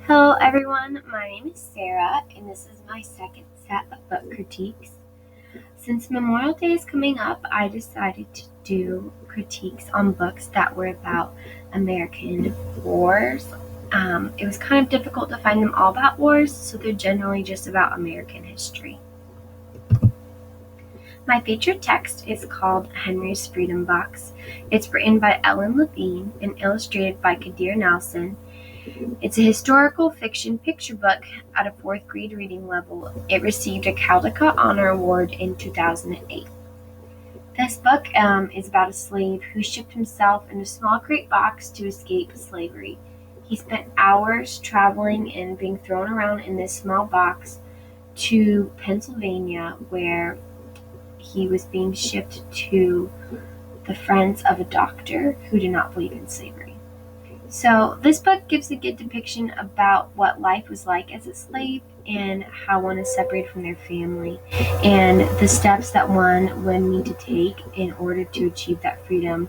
Hello everyone, my name is Sarah and this is my second set of book critiques. Since Memorial Day is coming up, I decided to do critiques on books that were about American wars. It was kind of difficult to find them all about wars, so they're generally just about American history. My featured text is called Henry's Freedom Box. It's written by Ellen Levine and illustrated by Kadir Nelson. It's a historical fiction picture book at a 4th grade reading level. It received a Caldecott Honor Award in 2008. This book is about a slave who shipped himself in a small crate box to escape slavery. He spent hours traveling and being thrown around in this small box to Pennsylvania, where he was being shipped to the friends of a doctor who did not believe in slavery. So this book gives a good depiction about what life was like as a slave and how one is separated from their family and the steps that one would need to take in order to achieve that freedom.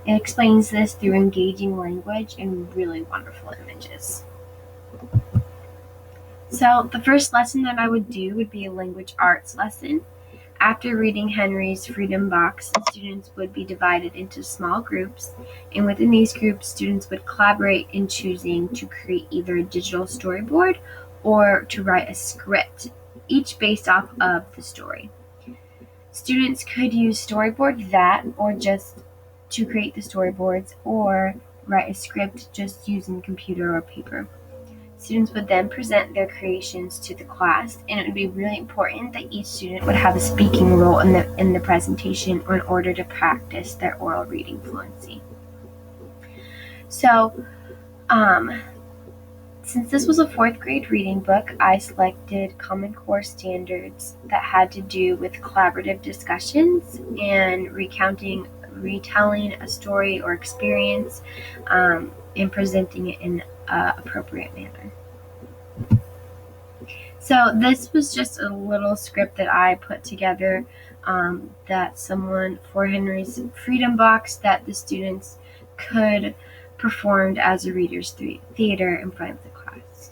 It explains this through engaging language and really wonderful images. So the first lesson that I would do would be a language arts lesson. After reading Henry's Freedom Box, students would be divided into small groups, and within these groups, students would collaborate in choosing to create either a digital storyboard or to write a script, each based off of the story. Students could use Storyboard that, or just to create the storyboards, or write a script just using computer or paper. Students would then present their creations to the class, and it would be really important that each student would have a speaking role in the presentation in order to practice their oral reading fluency. So, since this was a 4th grade reading book, I selected Common Core standards that had to do with collaborative discussions and retelling a story or experience, and presenting it in an appropriate manner. So this was just a little script that I put together that someone for Henry's Freedom Box that the students could perform as a reader's theater in front of the class.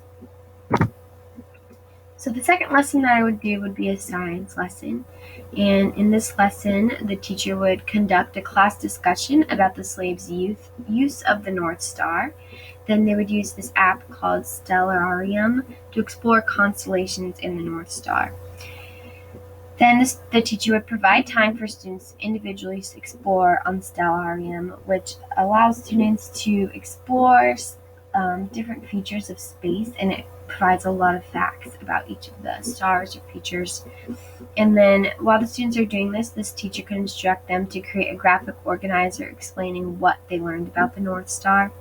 So the second lesson that I would do would be a science lesson. And in this lesson, the teacher would conduct a class discussion about the slaves' use of the North Star. Then they would use this app called Stellarium to explore constellations in the North Star. Then the teacher would provide time for students to individually explore on Stellarium, which allows students to explore different features of space, and it provides a lot of facts about each of the stars or features. And then while the students are doing this teacher can instruct them to create a graphic organizer explaining what they learned about the North Star.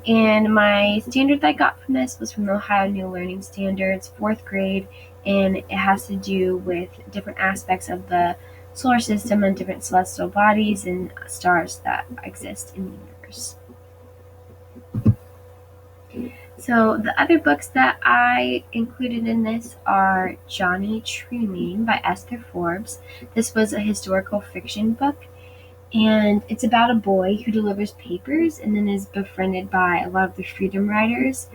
And my standard that I got from this was from the Ohio New Learning Standards, 4th grade, and it has to do with different aspects of the solar system and different celestial bodies and stars that exist in the universe. So the other books that I included in this are Johnny Tremain by Esther Forbes. This was a historical fiction book, and it's about a boy who delivers papers and then is befriended by a lot of the freedom riders.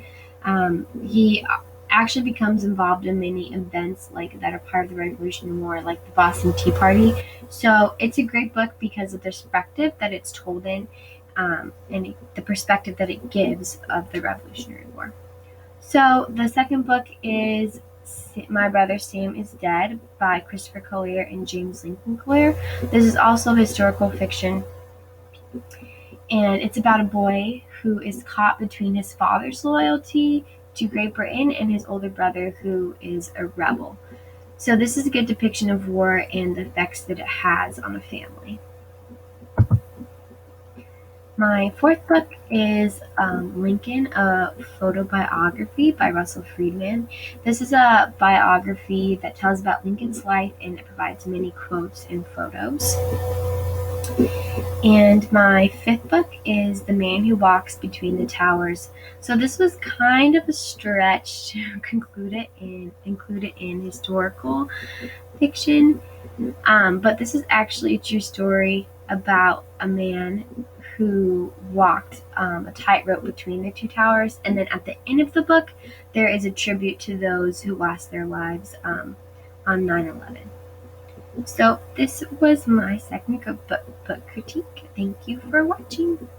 He actually becomes involved in many events that are part of the Revolutionary War, like the Boston Tea Party. So it's a great book because of the perspective that it's told in, and the perspective that it gives of the Revolutionary War. So the second book is My Brother Sam is Dead by Christopher Collier and James Lincoln Collier. This is also historical fiction, and it's about a boy who is caught between his father's loyalty to Great Britain and his older brother who is a rebel. So this is a good depiction of war and the effects that it has on a family. My fourth book is Lincoln, a photobiography by Russell Friedman. This is a biography that tells about Lincoln's life, and it provides many quotes and photos. And my fifth book is The Man Who Walks Between the Towers. So this was kind of a stretch to include it in historical fiction, but this is actually a true story about a man who walked a tightrope between the two towers. And then at the end of the book, there is a tribute to those who lost their lives on 9/11. So this was my second book critique. Thank you for watching.